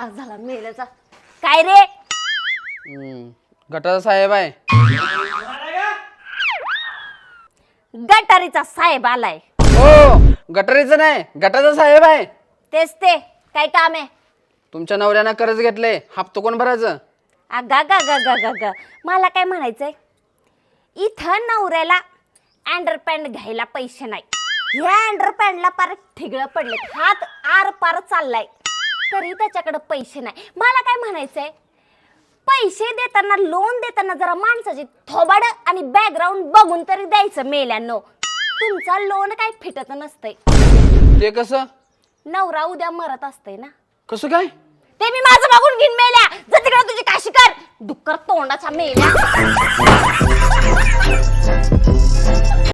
त्रास झाला मेल्याचा. काय रे? गटाचा साहेब आहे. गटारीचा साहेब आलाय. हो, गटारीचा नाही, गटाचा साहेब आहे. तेच ते. काय काम आहे? तुमच्या नवऱ्यानं कर्ज घेतले, हप्ता कोण भरायचं? अगा गा गा गा गा गा. मला काय म्हणायचंय, इथं नवऱ्याला अंडरपॅन्ट घ्यायला पैसे नाही. ह्या अंडरपॅन्टला पार ठिगळं पडले, हात आर पार चाललाय, तरी त्याच्याकडे पैसे नाही. मला काय म्हणायचंय, पैसे देताना, लोन देताना जरा माणसाची थोबाड आणि बॅकग्राऊंड बघून तरी द्यायचं मेल्यानो. तुमचा लोन काय फिटत नसतंय. ते कसं? नवरा उद्या मरत असतंय ना. कसं काय? ते मी माझं बघून घेईन मेल्या. जर तिकडे तुझी काशी कर डुक्कर तोंडाचा मेल्या.